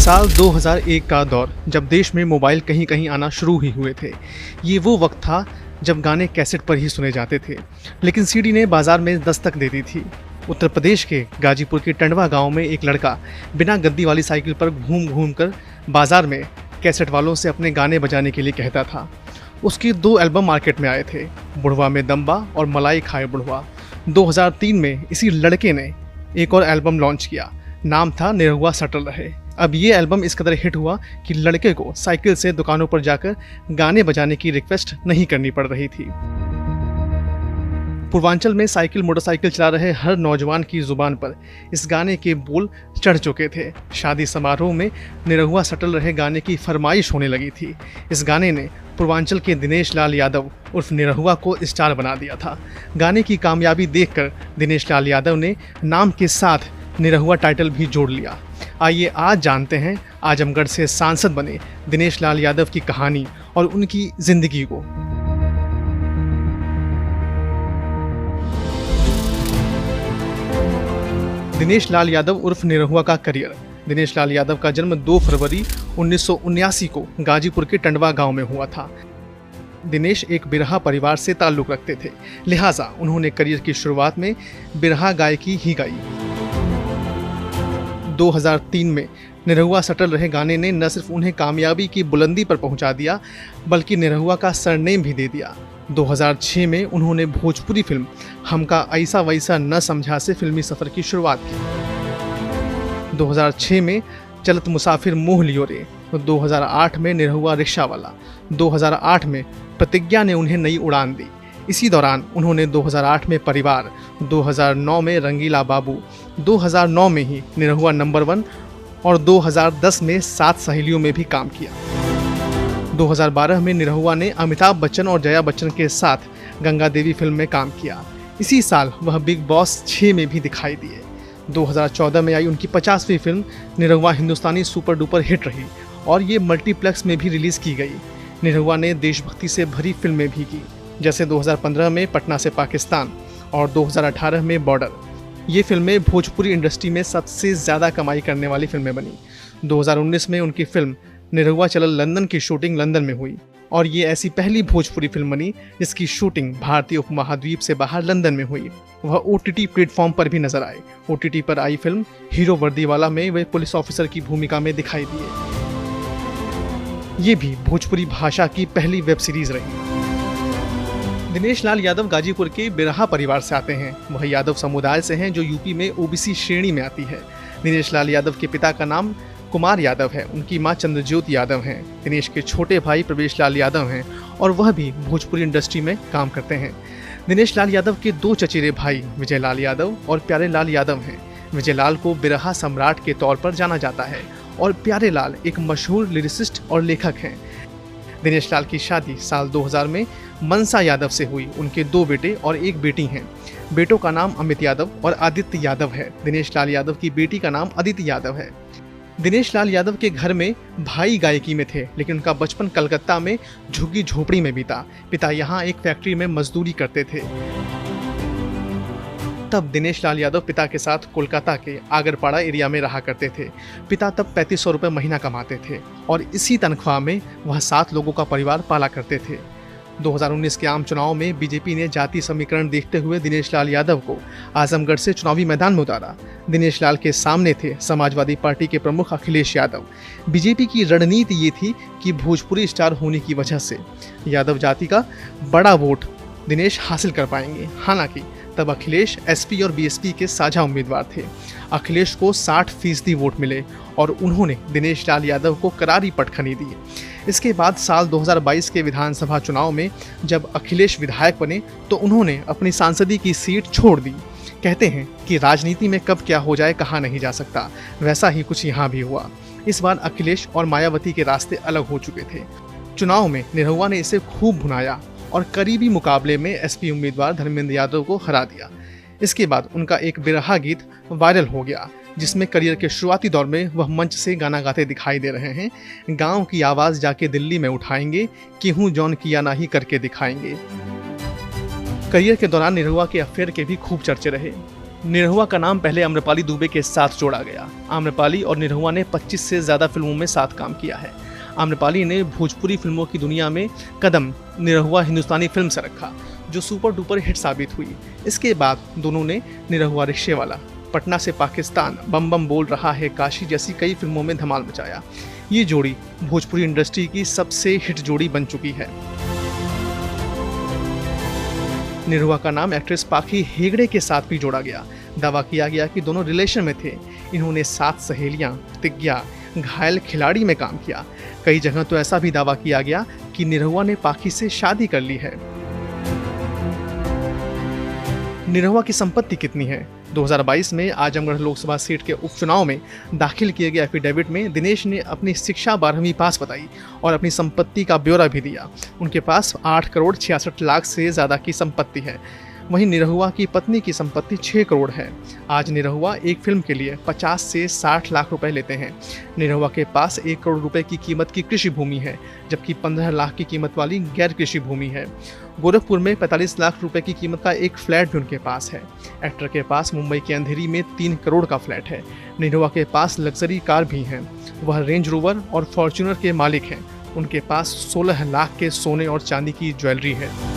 साल 2001 का दौर, जब देश में मोबाइल कहीं कहीं आना शुरू ही हुए थे। ये वो वक्त था जब गाने कैसेट पर ही सुने जाते थे, लेकिन सीडी ने बाजार में दस्तक दे दी थी। उत्तर प्रदेश के गाजीपुर के टंडवा गांव में एक लड़का बिना गद्दी वाली साइकिल पर घूम घूम कर बाजार में कैसेट वालों से अपने गाने बजाने के लिए कहता था। उसके 2 एल्बम मार्केट में आए थे, बुढ़वा में दम्बा और मलाई खाए बुढ़वा। 2003 में इसी लड़के ने एक और एल्बम लॉन्च किया, नाम था निरहुआ सटल रहे। अब ये एल्बम इस कदर हिट हुआ कि लड़के को साइकिल से दुकानों पर जाकर गाने बजाने की रिक्वेस्ट नहीं करनी पड़ रही थी। पूर्वांचल में साइकिल मोटरसाइकिल चला रहे हर नौजवान की जुबान पर इस गाने के बोल चढ़ चुके थे। शादी समारोह में निरहुआ सटल रहे गाने की फरमाइश होने लगी थी। इस गाने ने पूर्वांचल के दिनेश लाल यादव उर्फ निरहुआ को स्टार बना दिया था। गाने की कामयाबी देखकर दिनेश लाल यादव ने नाम के साथ निरहुआ टाइटल भी जोड़ लिया। आइए आज जानते हैं आजमगढ़ से सांसद बने दिनेश लाल यादव की कहानी और उनकी जिंदगी को। दिनेश लाल यादव उर्फ निरहुआ का करियर। दिनेश लाल यादव का जन्म 2 फरवरी 1979 को गाजीपुर के टंडवा गांव में हुआ था। दिनेश एक बिरहा परिवार से ताल्लुक़ रखते थे, लिहाजा उन्होंने करियर की शुरुआत में बिरहा गायकी ही गाई। 2003 में निरहुआ सटल रहे गाने ने न सिर्फ उन्हें कामयाबी की बुलंदी पर पहुंचा दिया, बल्कि निरहुआ का सरनेम भी दे दिया। 2006 में उन्होंने भोजपुरी फिल्म हमका ऐसा वैसा न समझा से फिल्मी सफ़र की शुरुआत की। 2006 में चलत मुसाफिर मोह लियो रे, 2008 में निरहुआ रिक्शा वाला, 2008 में प्रतिज्ञा ने उन्हें नई उड़ान दी। इसी दौरान उन्होंने 2008 में परिवार, 2009 में रंगीला बाबू, 2009 में ही निरहुआ नंबर 1 और 2010 में 7 सहेलियों में भी काम किया। 2012 में निरहुआ ने अमिताभ बच्चन और जया बच्चन के साथ गंगा देवी फिल्म में काम किया। इसी साल वह बिग बॉस 6 में भी दिखाई दिए। 2014 में आई उनकी 50वीं फिल्म निरहुआ हिंदुस्तानी सुपर डुपर हिट रही और ये मल्टीप्लेक्स में भी रिलीज़ की गई। निरहुआ ने देशभक्ति से भरी फिल्में भी की, जैसे 2015 में पटना से पाकिस्तान और 2018 में बॉर्डर। ये फिल्में भोजपुरी इंडस्ट्री में सबसे ज़्यादा कमाई करने वाली फिल्में बनी। 2019 में उनकी फिल्म निरहुआ चलल लंदन की शूटिंग लंदन में हुई और ये ऐसी पहली भोजपुरी फिल्म बनी जिसकी शूटिंग भारतीय उपमहाद्वीप से बाहर लंदन में हुई। वह OTT प्लेटफॉर्म पर भी नजर आए। OTT पर आई फिल्म हीरो वर्दीवाला में वे पुलिस ऑफिसर की भूमिका में दिखाई दिए। ये भी भोजपुरी भाषा की पहली वेब सीरीज रही। दिनेश लाल यादव गाजीपुर के बिरहा परिवार से आते हैं। वह यादव समुदाय से हैं जो यूपी में OBC श्रेणी में आती है। दिनेश लाल यादव के पिता का नाम कुमार यादव है, उनकी मां चंद्रज्योत यादव हैं। दिनेश के छोटे भाई प्रवेश लाल यादव हैं और वह भी भोजपुरी इंडस्ट्री में काम करते हैं। दिनेश लाल यादव के 2 चचेरे भाई विजय लाल यादव और प्यारे लाल यादव हैं। विजय लाल को बिरहा सम्राट के तौर पर जाना जाता है और प्यारे लाल एक मशहूर लिरिसिस्ट और लेखक हैं। दिनेश लाल की शादी साल 2000 में मनसा यादव से हुई। उनके 2 बेटे और 1 बेटी हैं। बेटों का नाम अमित यादव और आदित्य यादव है। दिनेश लाल यादव की बेटी का नाम अदिति यादव है। दिनेश लाल यादव के घर में भाई गायकी में थे, लेकिन उनका बचपन कलकत्ता में झुग्गी झोपड़ी में बीता। पिता यहाँ एक फैक्ट्री में मजदूरी करते थे। तब दिनेश लाल यादव पिता के साथ कोलकाता के आगरपाड़ा एरिया में रहा करते थे। पिता तब 3500 रुपये महीना कमाते थे और इसी तनख्वाह में वह 7 लोगों का परिवार पाला करते थे। 2019 के आम चुनाव में बीजेपी ने जाति समीकरण देखते हुए दिनेश लाल यादव को आजमगढ़ से चुनावी मैदान में उतारा। दिनेश लाल के सामने थे समाजवादी पार्टी के प्रमुख अखिलेश यादव। बीजेपी की रणनीति ये थी कि भोजपुरी स्टार होने की वजह से यादव जाति का बड़ा वोट दिनेश हासिल कर पाएंगे। हालांकि तब अखिलेश SP और BSP के साझा उम्मीदवार थे। अखिलेश को 60% वोट मिले और उन्होंने दिनेश लाल यादव को करारी पटखनी दी। इसके बाद साल 2022 के विधानसभा चुनाव में जब अखिलेश विधायक बने तो उन्होंने अपनी सांसदी की सीट छोड़ दी। कहते हैं कि राजनीति में कब क्या हो जाए कहा नहीं जा सकता, वैसा ही कुछ यहाँ भी हुआ। इस बार अखिलेश और मायावती के रास्ते अलग हो चुके थे। चुनाव में निरहुआ ने इसे खूब भुनाया और करीबी मुकाबले में SP उम्मीदवार धर्मेंद्र यादव को हरा दिया। इसके बाद उनका एक बिरहा गीत वायरल हो गया, जिसमें करियर के शुरुआती दौर में वह मंच से गाना गाते दिखाई दे रहे हैं। गांव की आवाज़ जाके दिल्ली में उठाएंगे, केहू जौन किया ना ही करके दिखाएंगे। करियर के दौरान निरहुआ के अफेयर के भी खूब चर्चे रहे। निरहुआ का नाम पहले आम्रपाली दुबे के साथ जोड़ा गया। आम्रपाली और निरहुआ ने 25 से ज़्यादा फिल्मों में साथ काम किया है। आम्रपाली ने भोजपुरी फिल्मों की दुनिया में कदम, निरहुआ हिंदुस्तानी फिल्म से रखा, जो सुपर डुपर हिट साबित हुई। इसके बाद दोनों ने निरहुआ रिक्शेवाला, पटना से पाकिस्तान, बम बम बोल रहा है काशी जैसी कई फिल्मों में धमाल मचाया। ये जोड़ी भोजपुरी इंडस्ट्री की सबसे हिट जोड़ी बन चुकी है। निरहुआ का नाम एक्ट्रेस पाखी हेगड़े के साथ भी जोड़ा गया। दावा किया गया कि दोनों रिलेशन में थे। इन्होंने 7 सहेलियां, प्रतिज्ञा, घायल खिलाड़ी में काम किया। कई जगह तो ऐसा भी दावा किया गया कि निरहुआ ने पाखी से शादी कर ली है। निरहुआ की संपत्ति कितनी है? 2022 में आजमगढ़ लोकसभा सीट के उपचुनाव में दाखिल किए गए एफिडेविट में दिनेश ने अपनी शिक्षा 12वीं पास बताई और अपनी संपत्ति का ब्यौरा भी दिया। उनके पास 8 करोड़ 66 लाख से ज़्यादा की संपत्ति है। वहीं निरहुआ की पत्नी की संपत्ति 6 करोड़ है। आज निरहुआ एक फिल्म के लिए 50 से 60 लाख रुपए लेते हैं। निरहुआ के पास 1 करोड़ रुपए की कीमत की कृषि भूमि है, जबकि 15 लाख की कीमत वाली गैर कृषि भूमि है। गोरखपुर में 45 लाख रुपए की कीमत का एक फ्लैट भी उनके पास है। एक्टर के पास मुंबई के अंधेरी में 3 करोड़ का फ्लैट है। निरहुआ के पास लग्जरी कार भी हैं। वह रेंज रोवर और फॉर्च्यूनर के मालिक हैं। उनके पास 16 लाख के सोने और चांदी की ज्वेलरी है।